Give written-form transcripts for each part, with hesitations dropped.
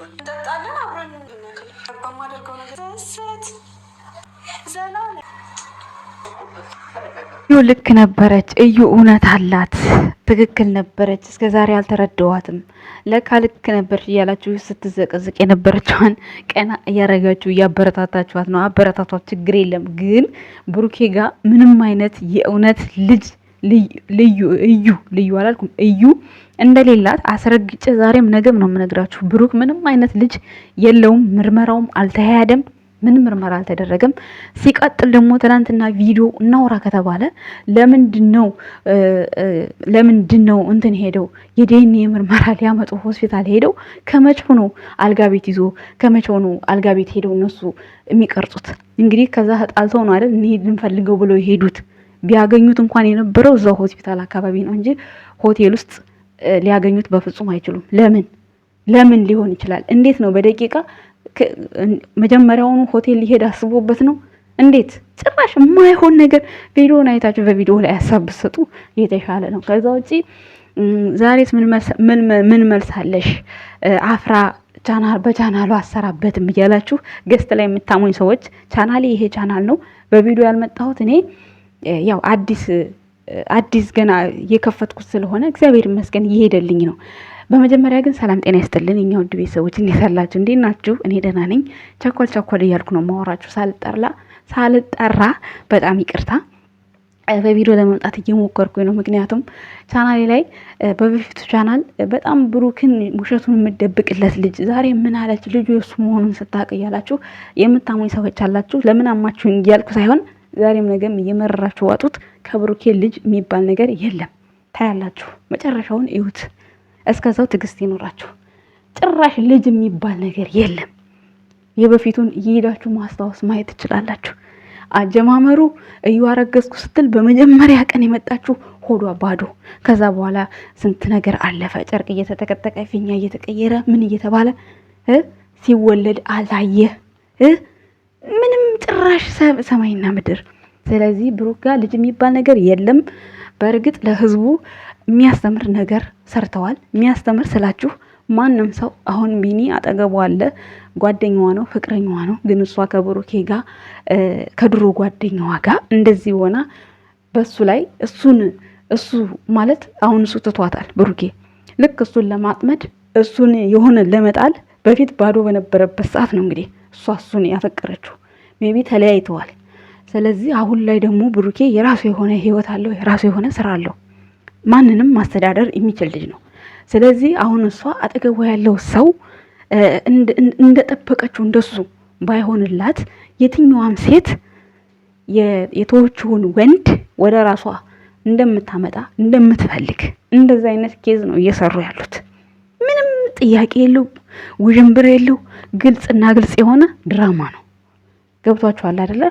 እንጠጣለን አብረን እንድናክል በማደርገው ነገር ሰት ዘና ልክ ነበረች። እዩ እውነት አላት። ትክክል ነበረች። እስከዛሬ አልተረዳዋትም። ለካ ልክ ነበርሽ እያላችሁ ስትዘቀዝቅ የነበረችዋን ቀና እያረጋችሁ እያበረታታችኋት ነው። አበረታቷት፣ ችግር የለም። ግን ብሩኬ ጋር ምንም አይነት የእውነት ልጅ ልዩ አላልኩም እዩ እንደሌላት አስረግጬ ዛሬም ነገም ነው የምነግራችሁ። ብሩክ ምንም አይነት ልጅ የለውም። ምርመራውም አልተካሄደም። ምንም ምርመራ አልተደረገም። ሲቀጥል ደግሞ ትናንትና ቪዲዮ እናውራ ከተባለ ለምንድን ነው እንትን ሄደው የዲኤንኤ ምርመራ ሊያመጡ ሆስፒታል ሄደው ከመቼው ነው አልጋ ቤት ይዞ ከመቼው ነው አልጋ ቤት ሄደው እነሱ የሚቀርጹት? እንግዲህ ከዛ ተጣልተው ነው አይደል እንሂድ እንፈልገው ብለው የሄዱት። ቢያገኙት እንኳን የነበረው እዛው ሆስፒታል አካባቢ ነው እንጂ ሆቴል ውስጥ ሊያገኙት በፍጹም አይችሉም። ለምን ሊሆን ይችላል? እንዴት ነው በደቂቃ መጀመሪያውኑ ሆቴል ሊሄድ አስቦበት ነው? እንዴት ጭራሽ የማይሆን ነገር ቪዲዮን አይታችሁ በቪዲዮ ላይ ሀሳብ ብትሰጡ የተሻለ ነው። ከዛ ውጪ ዛሬስ ምን መልሳለሽ? አፍራ በቻናሉ አሰራበትም እያላችሁ ገስት ላይ የምታሙኝ ሰዎች ቻናሌ ይሄ ቻናል ነው። በቪዲዮ ያልመጣሁት እኔ ያው አዲስ ገና የከፈትኩት ስለሆነ እግዚአብሔር ይመስገን እየሄደልኝ ነው። በመጀመሪያ ግን ሰላም ጤና ይስጥልን የኛ ውድ ቤተሰቦች፣ እንዴት አላችሁ? እንዴት ናችሁ? እኔ ደህና ነኝ። ቸኮል እያልኩ ነው ማወራችሁ ሳልጠራ በጣም ይቅርታ። በቪዲዮ ለመምጣት እየሞከርኩኝ ነው። ምክንያቱም ቻናሌ ላይ በበፊቱ ቻናል በጣም ብሩክን ውሸቱን የምደብቅለት ልጅ ዛሬ ምን አለች ልጁ የሱ መሆኑን ስታውቅ እያላችሁ የምታሙኝ ሰዎች አላችሁ። ለምን አማችሁኝ እያልኩ ሳይሆን ዛሬም ነገም እየመረራችሁ ዋጡት። ከብሩኬ ልጅ የሚባል ነገር የለም። ታያላችሁ፣ መጨረሻውን እዩት። እስከዛው ትዕግስት ይኖራችሁ። ጭራሽ ልጅ የሚባል ነገር የለም። የበፊቱን እየሄዳችሁ ማስታወስ ማየት ትችላላችሁ። አጀማመሩ እዩ አረገዝኩ ስትል በመጀመሪያ ቀን የመጣችሁ ሆዷ ባዶ። ከዛ በኋላ ስንት ነገር አለፈ። ጨርቅ እየተጠቀጠቀ ፊኛ እየተቀየረ ምን እየተባለ ሲወለድ አላየ ምንም ጭራሽ ሰማይና ምድር። ስለዚህ ብሩክ ጋር ልጅ የሚባል ነገር የለም። በእርግጥ ለህዝቡ የሚያስተምር ነገር ሰርተዋል። የሚያስተምር ስላችሁ ማንም ሰው አሁን ቢኒ አጠገቡ አለ፣ ጓደኛዋ ነው፣ ፍቅረኛዋ ነው። ግን እሷ ከብሩኬ ጋር ከድሮ ጓደኛዋ ጋር እንደዚህ ሆና በሱ ላይ እሱ ማለት አሁን እሱ ትቷታል። ብሩኬ ልክ እሱን ለማጥመድ እሱን የሆነ ለመጣል በፊት ባዶ በነበረበት ሰዓት ነው እንግዲህ እሱን ያፈቀረችው። ሜቢ ተለያይተዋል። ስለዚህ አሁን ላይ ደግሞ ብሩኬ የራሱ የሆነ ህይወት አለው፣ የራሱ የሆነ ስራ አለው። ማንንም ማስተዳደር የሚችል ልጅ ነው። ስለዚህ አሁን እሷ አጠገቧ ያለው ሰው እንደጠበቀችው እንደሱ ባይሆንላት የትኛዋም ሴት የተወችውን ወንድ ወደ ራሷ እንደምታመጣ እንደምትፈልግ እንደዛ አይነት ኬዝ ነው እየሰሩ ያሉት። ምንም ጥያቄ የለው፣ ውዥንብር የለው፣ ግልጽና ግልጽ የሆነ ድራማ ነው። ገብቷችኋል አይደለ?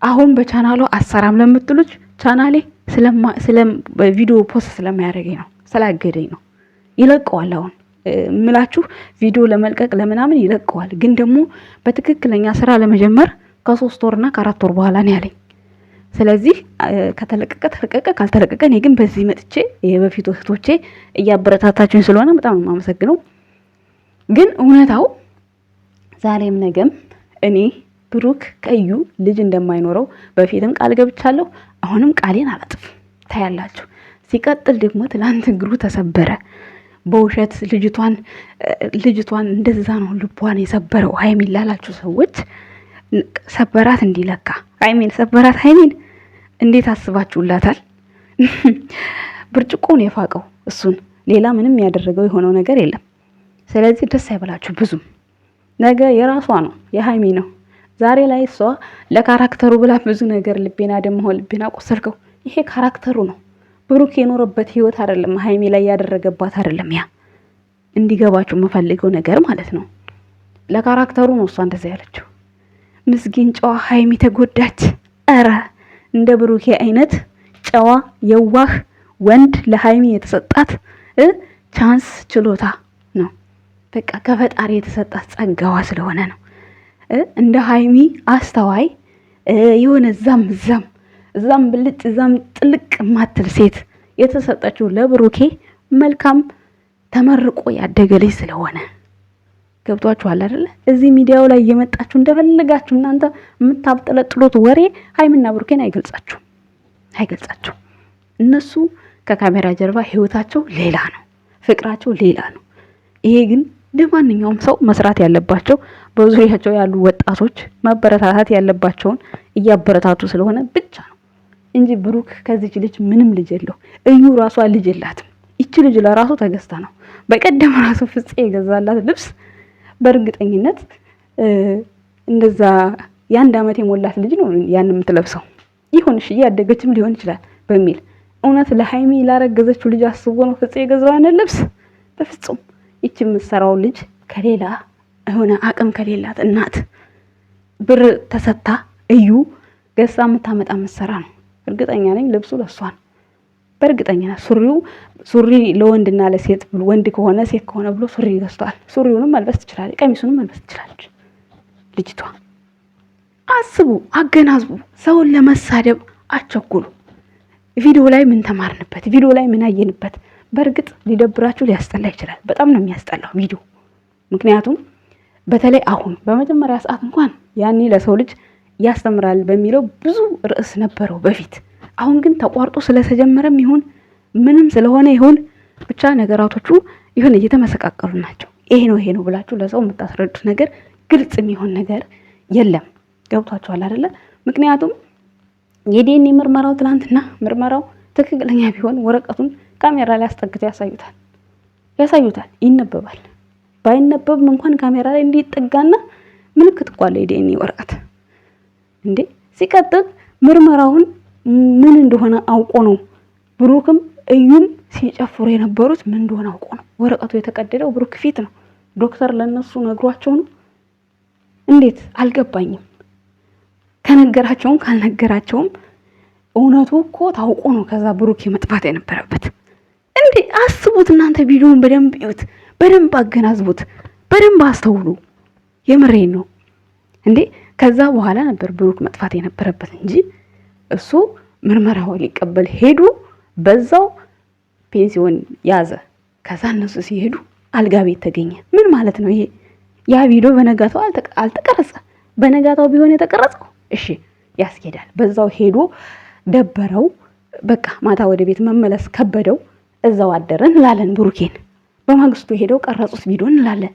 አሁን በቻናሉ አሰራም ለምትሉት ቻናሌ ቪዲዮ ፖስት ስለማያደርገኝ ነው፣ ስላገደኝ ነው። ይለቀዋል። አሁን ምላችሁ ቪዲዮ ለመልቀቅ ለምናምን ይለቀዋል። ግን ደግሞ በትክክለኛ ስራ ለመጀመር ከ3 ወርና ከ4 ወር በኋላ ነው ያለኝ። ስለዚህ ከተለቀቀ ተለቀቀ፣ ካልተለቀቀ እኔ ግን በዚህ መጥቼ የበፊቱ እህቶቼ እያበረታታችሁኝ ስለሆነ በጣም የማመሰግነው። ግን እውነታው ዛሬም ነገም እኔ ብሩክ ከእዩ ልጅ እንደማይኖረው በፊትም ቃል ገብቻለሁ። አሁንም ቃሌን አላጥፍም። ታያላችሁ። ሲቀጥል ደግሞ ትላንት እግሩ ተሰበረ በውሸት ልጅቷን እንደዛ ነው ልቧን የሰበረው ሀይሚን ላላችሁ ሰዎች ሰበራት እንዲለካ ሀይሚን ሰበራት። ሀይሚን እንዴት አስባችሁላታል? ብርጭቆን የፋቀው እሱን ሌላ ምንም ያደረገው የሆነው ነገር የለም። ስለዚህ ደስ አይበላችሁ። ብዙም ነገ የራሷ ነው የሀይሚ ነው። ዛሬ ላይ እሷ ለካራክተሩ ብላ ብዙ ነገር ልቤና ደማው ልቤና ቆሰልከው። ይሄ ካራክተሩ ነው። ብሩክ የኖረበት ህይወት አይደለም። ሀይሚ ላይ ያደረገባት አይደለም። ያ እንዲገባችሁ የምፈልገው ነገር ማለት ነው። ለካራክተሩ ነው እሷ እንደዛ ያለችው። ምስኪን ጨዋ ሀይሚ ተጎዳች። ኧረ እንደ ብሩኬ አይነት ጨዋ የዋህ ወንድ ለሀይሚ የተሰጣት ቻንስ ችሎታ ነው። በቃ ከፈጣሪ የተሰጣት ጸጋዋ ስለሆነ ነው። እንደ ሀይሚ አስተዋይ የሆነ እዛም ብልጭ እዛም ጥልቅ ማትል ሴት የተሰጠችው ለብሩኬ መልካም ተመርቆ ያደገ ልጅ ስለሆነ ገብቷችኋል አይደለ? እዚህ ሚዲያው ላይ እየመጣችሁ እንደፈለጋችሁ እናንተ የምታብጠለጥሉት ወሬ ሀይሚና ብሩኬን አይገልጻቸው። እነሱ ከካሜራ ጀርባ ህይወታቸው ሌላ ነው፣ ፍቅራቸው ሌላ ነው። ይሄ ግን ለማንኛውም ሰው መስራት ያለባቸው በዙሪያቸው ያሉ ወጣቶች ማበረታታት ያለባቸውን እያበረታቱ ስለሆነ ብቻ ነው እንጂ ብሩክ ከዚች ልጅ ምንም ልጅ የለው። እዩ ራሷ ልጅ የላትም። ይቺ ልጅ ለራሱ ተገዝታ ነው። በቀደም ራሱ ፍፄ የገዛላት ልብስ በእርግጠኝነት እንደዛ የ1 ዓመት የሞላት ልጅ ነው ያን የምትለብሰው። ይሁንሽ እያደገችም ሊሆን ይችላል በሚል እውነት ለሃይሚ ላረገዘችው ልጅ አስቦ ነው ፍፄ የገዛው ያን ልብስ? በፍጹም። ይቺ የምትሰራው ልጅ ከሌላ የሆነ አቅም ከሌላት እናት ብር ተሰታ እዩ ገዝታ የምታመጣ መሰራ ነው። እርግጠኛ ነኝ ልብሱ ለሷ ነው። በእርግጠኝነት ሱሪ ለወንድና ለሴት ብሎ ወንድ ከሆነ ሴት ከሆነ ብሎ ሱሪ ገዝቷል። ሱሪውንም መልበስ ትችላለች፣ ቀሚሱንም መልበስ ትችላለች ልጅቷ። አስቡ፣ አገናዝቡ። ሰውን ለመሳደብ አቸኩሉ። ቪዲዮ ላይ ምን ተማርንበት? ቪዲዮ ላይ ምን አየንበት? በእርግጥ ሊደብራችሁ ሊያስጠላ ይችላል። በጣም ነው የሚያስጠላው ቪዲዮ። ምክንያቱም በተለይ አሁን በመጀመሪያ ሰዓት እንኳን ያኔ ለሰው ልጅ ያስተምራል በሚለው ብዙ ርዕስ ነበረው በፊት። አሁን ግን ተቋርጦ ስለተጀመረም ይሁን ምንም ስለሆነ ይሁን ብቻ ነገራቶቹ ይሁን እየተመሰቃቀሉ ናቸው። ይሄ ነው ብላችሁ ለሰው የምታስረዱት ነገር ግልጽ የሚሆን ነገር የለም። ገብቷችኋል አይደለ? ምክንያቱም የዲኤንኤ ምርመራው ትናንትና ምርመራው ትክክለኛ ቢሆን ወረቀቱን ካሜራ ላይ አስጠግተው ያሳዩታል፣ ይነበባል። ባይነበብም እንኳን ካሜራ ላይ እንዲጠጋና ምልክት እኮ አለ የዲኤንኤ ወረቀት እንዴ። ሲቀጥል ምርመራውን ምን እንደሆነ አውቆ ነው ብሩክም እዩም ሲጨፍሩ የነበሩት ምን እንደሆነ አውቆ ነው። ወረቀቱ የተቀደደው ብሩክ ፊት ነው። ዶክተር ለነሱ ነግሯቸው ነው። እንዴት አልገባኝም። ከነገራቸውም ካልነገራቸውም እውነቱ እኮ ታውቆ ነው ከዛ ብሩክ የመጥፋት የነበረበት። እንዴ አስቡት እናንተ። ቪዲዮውን በደንብ እዩት፣ በደንብ አገናዝቡት፣ በደንብ አስተውሉ። የምሬን ነው እንዴ። ከዛ በኋላ ነበር ብሩክ መጥፋት የነበረበት እንጂ እሱ ምርመራው ሊቀበል ሄዱ። በዛው ፔንሲዮን ያዘ። ከዛ እነሱ ሲሄዱ አልጋ ቤት ተገኘ። ምን ማለት ነው ይሄ? ያ ቪዲዮ በነጋታው አልተቀረጸ። በነጋታው ቢሆን የተቀረጸው እሺ ያስኬዳል። በዛው ሄዶ ደበረው። በቃ ማታ ወደ ቤት መመለስ ከበደው። እዛው አደረ እንላለን ብሩኬን። በማግስቱ ሄደው ቀረጹት ቪዲዮ እንላለን።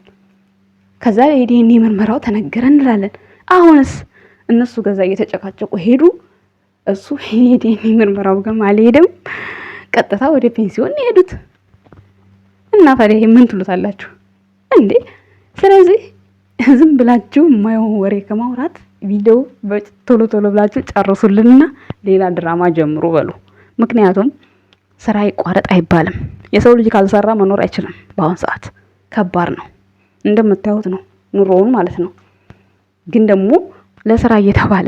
ከዛ የዲኤንኤ ምርመራው ተነገረ እንላለን። አሁንስ እነሱ ገዛ እየተጨቃጨቁ ሄዱ። እሱ የዲኤንኤ ምርመራው ጋር አልሄደም። ቀጥታ ወደ ፔንሲዮን ሄዱት እና ታዲያ ምን ትሉታላችሁ እንዴ? ስለዚህ ዝም ብላችሁ የማይሆን ወሬ ከማውራት ቪዲዮ ቶሎ ብላችሁ ጨርሱልንና ሌላ ድራማ ጀምሩ በሉ። ምክንያቱም ስራ ይቋረጥ አይባልም። የሰው ልጅ ካልሰራ መኖር አይችልም። በአሁን ሰዓት ከባድ ነው፣ እንደምታዩት ነው ኑሮውን ማለት ነው። ግን ደግሞ ለስራ እየተባለ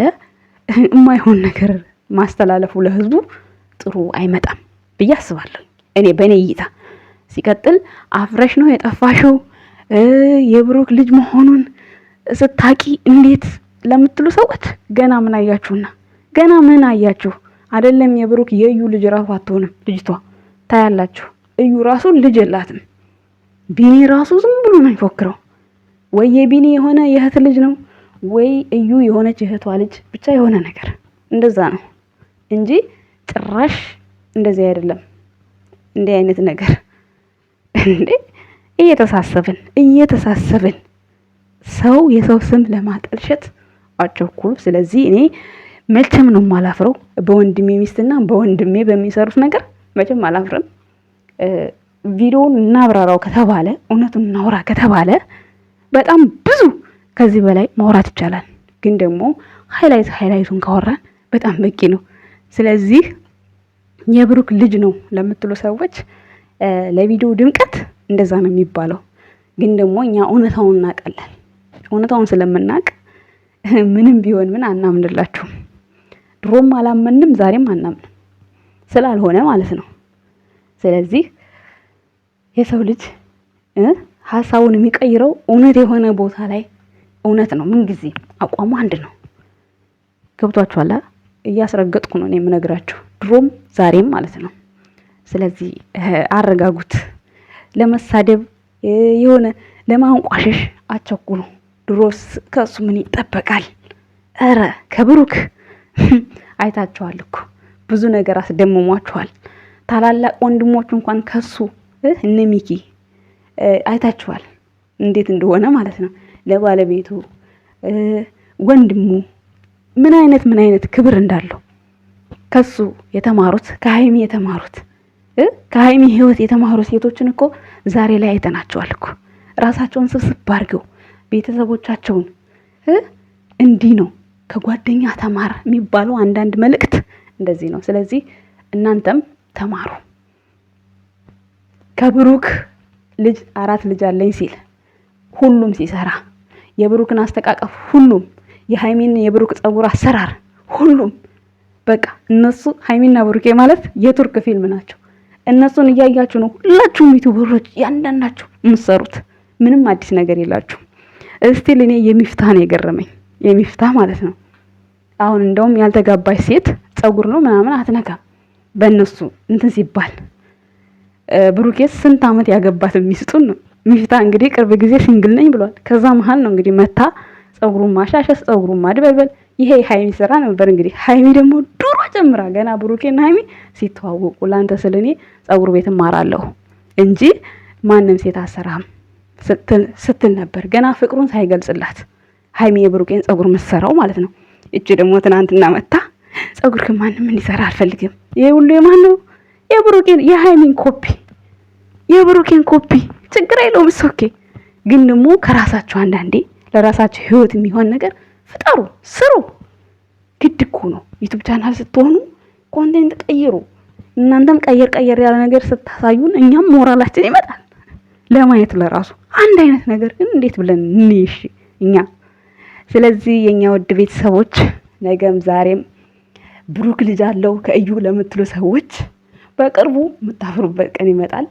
የማይሆን ነገር ማስተላለፉ ለህዝቡ ጥሩ አይመጣም ብዬ አስባለሁ እኔ በእኔ እይታ። ሲቀጥል አፍረሽ ነው የጠፋሽው የብሩክ ልጅ መሆኑን ስታቂ እንዴት ለምትሉ ሰዎች ገና ምን አያችሁና? ገና ምን አያችሁ? አይደለም የብሩክ የእዩ ልጅ ራሱ አትሆንም ልጅቷ። ታያላችሁ እዩ ራሱ ልጅ የላትም። ቢኒ ራሱ ዝም ብሎ ነው የሚፎክረው። ወይ የቢኒ የሆነ የእህት ልጅ ነው ወይ እዩ የሆነች እህቷ ልጅ፣ ብቻ የሆነ ነገር እንደዛ ነው እንጂ ጭራሽ እንደዚህ አይደለም። እንዲህ አይነት ነገር እንዴ እየተሳሰብን ሰው የሰው ስም ለማጠልሸት አቸኩሉ። ስለዚህ እኔ መቼም ነው የማላፍረው በወንድሜ ሚስትና በወንድሜ በሚሰሩት ነገር መቼም አላፍርም። ቪዲዮውን እናብራራው ከተባለ እውነቱን እናውራ ከተባለ በጣም ብዙ ከዚህ በላይ ማውራት ይቻላል። ግን ደግሞ ሃይላይቱን ካወራን በጣም በቂ ነው። ስለዚህ የብሩክ ልጅ ነው ለምትሉ ሰዎች ለቪዲዮ ድምቀት እንደዛ ነው የሚባለው። ግን ደግሞ እኛ እውነታውን እናውቃለን። እውነታውን ስለምናውቅ ምንም ቢሆን ምን አናምንላችሁም። ድሮም አላመንም፣ ዛሬም አናምንም ስላልሆነ ማለት ነው። ስለዚህ የሰው ልጅ ሀሳቡን የሚቀይረው እውነት የሆነ ቦታ ላይ እውነት ነው። ምን ጊዜ አቋሙ አንድ ነው። ገብቷችኋል? እያስረገጥኩ ነው የምነግራችሁ፣ ድሮም ዛሬም ማለት ነው። ስለዚህ አረጋጉት። ለመሳደብ የሆነ ለማንቋሸሽ አቸኩሉ። ድሮስ ከሱ ምን ይጠበቃል? ኧረ ከብሩክ አይታችኋል እኮ ብዙ ነገር አስደምሟችኋል። ታላላቅ ወንድሞች እንኳን ከሱ እነ ሚኪ አይታችኋል እንዴት እንደሆነ ማለት ነው። ለባለቤቱ ወንድሙ ምን አይነት ክብር እንዳለው ከሱ የተማሩት ከሀይሚ የተማሩት ከሀይሚ ህይወት የተማሩ ሴቶችን እኮ ዛሬ ላይ አይተናቸዋል እኮ ራሳቸውን ስብስብ አድርገው ቤተሰቦቻቸውን እንዲህ ነው ከጓደኛ ተማር የሚባለው አንዳንድ መልእክት እንደዚህ ነው። ስለዚህ እናንተም ተማሩ። ከብሩክ ልጅ 4 ልጅ አለኝ ሲል ሁሉም ሲሰራ የብሩክን አስተቃቀፍ ሁሉም የሃይሚን የብሩክ ጸጉር አሰራር ሁሉም በቃ እነሱ ሃይሚና ብሩኬ ማለት የቱርክ ፊልም ናቸው። እነሱን እያያችሁ ነው ሁላችሁም ዩቲዩበሮች ያንዳንዳችሁ የምትሰሩት። ምንም አዲስ ነገር የላችሁም። እስቲል እኔ የሚፍታህ ነው የገረመኝ። የሚፍታህ ማለት ነው አሁን እንደውም ያልተጋባች ሴት ጸጉር ነው ምናምን አትነካም በእነሱ እንትን ሲባል ብሩኬስ ስንት ዓመት ያገባት ሚስቱን ነው። ሚፍታህ እንግዲህ ቅርብ ጊዜ ሲንግል ነኝ ብሏል። ከዛ መሀል ነው እንግዲህ መታ ጸጉሩን ማሻሸስ ጸጉሩን ማድበልበል ይሄ ሃይሚ ስራ ነበር። እንግዲህ ሃይሚ ደግሞ ድሮ ጀምራ ገና ብሩኬና ሃይሚ ሲተዋወቁ ላንተ ስለኔ ጸጉር ቤት ማራለሁ እንጂ ማንም ሴት አሰራም ስትል ነበር ገና ፍቅሩን ሳይገልጽላት ሃይሚ የብሩኬን ጸጉር መሰራው ማለት ነው። እቺ ደግሞ ትናንትና መታ ጸጉር ከማንም እንዲሰራ አልፈልግም። ይሄ ሁሉ የማን ነው? የብሩኬን የሃይሚን ኮፒ የብሩኬን ኮፒ ችግር የለውም ኦኬ። ግን ደግሞ ከራሳችሁ አንዳንዴ ለራሳችሁ ህይወት የሚሆን ነገር ፍጠሩ፣ ስሩ። ግድ እኮ ነው። ዩቲዩብ ቻናል ስትሆኑ ኮንቴንት ቀይሩ። እናንተም ቀየር ያለ ነገር ስታሳዩን እኛም ሞራላችን ይመጣል ለማየት ለራሱ። አንድ አይነት ነገር ግን እንዴት ብለን እንይሽ እኛ። ስለዚህ የኛ ውድ ቤተሰቦች ነገም ዛሬም ብሩክ ልጅ አለው ከእዩ ለምትሉ ሰዎች በቅርቡ የምታፍሩበት ቀን ይመጣል።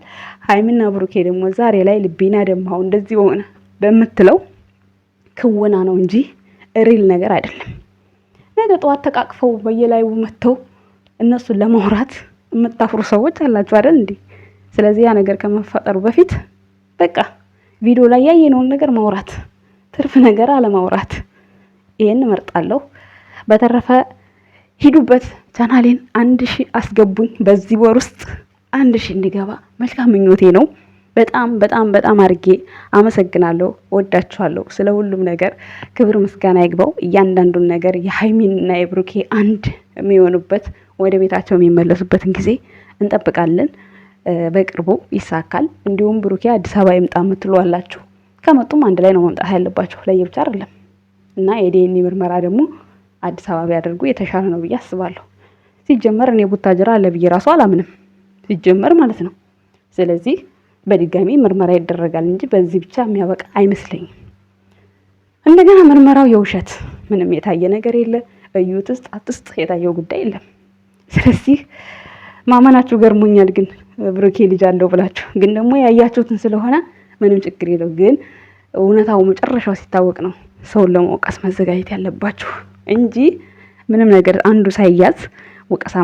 ሃይሚና ብሩኬ ደግሞ ዛሬ ላይ ልቤና ደማው እንደዚህ ሆነ በምትለው ክወና ነው እንጂ ሪል ነገር አይደለም። ነገ ጠዋት ተቃቅፈው በየላዩ መተው እነሱን ለማውራት የምታፍሩ ሰዎች አላችሁ አይደል እንዴ? ስለዚህ ያ ነገር ከመፈጠሩ በፊት በቃ ቪዲዮ ላይ ያየነውን ነገር ማውራት፣ ትርፍ ነገር አለማውራት። ይሄን እመርጣለሁ። በተረፈ ሂዱበት። ቻናሌን 1000 አስገቡኝ። በዚህ ወር ውስጥ 1000 እንዲገባ መልካም ምኞቴ ነው። በጣም አርጌ አመሰግናለሁ። ወዳችኋለሁ። ስለ ሁሉም ነገር ክብር ምስጋና ይግባው። እያንዳንዱን ነገር የሃይሚንና የብሩኬ አንድ የሚሆኑበት ወደ ቤታቸው የሚመለሱበትን ጊዜ እንጠብቃለን። በቅርቡ ይሳካል። እንዲሁም ብሩኬ አዲስ አበባ ይምጣ የምትሉ አላችሁ። ከመጡም አንድ ላይ ነው መምጣት ያለባቸው፣ ለየብቻ አይደለም። እና የዲኤንኤ ምርመራ ደግሞ አዲስ አበባ ቢያደርጉ የተሻለ ነው ብዬ አስባለሁ። ሲጀመር እኔ ቡታጅራ አለ ብዬ ራሱ አላምንም ሲጀመር ማለት ነው። ስለዚህ በድጋሚ ምርመራ ይደረጋል እንጂ በዚህ ብቻ የሚያበቃ አይመስለኝም። እንደገና ምርመራው የውሸት ምንም የታየ ነገር የለ። እዩት ውስጥ አትስጥ የታየው ጉዳይ የለም። ስለዚህ ማመናችሁ ገርሞኛል። ግን ብሩኬ ልጅ አለው ብላችሁ ግን ደግሞ ያያችሁትን ስለሆነ ምንም ችግር የለው። ግን እውነታው መጨረሻው ሲታወቅ ነው ሰውን ለመውቀስ መዘጋጀት ያለባችሁ እንጂ ምንም ነገር አንዱ ሳይያዝ ወቀሳ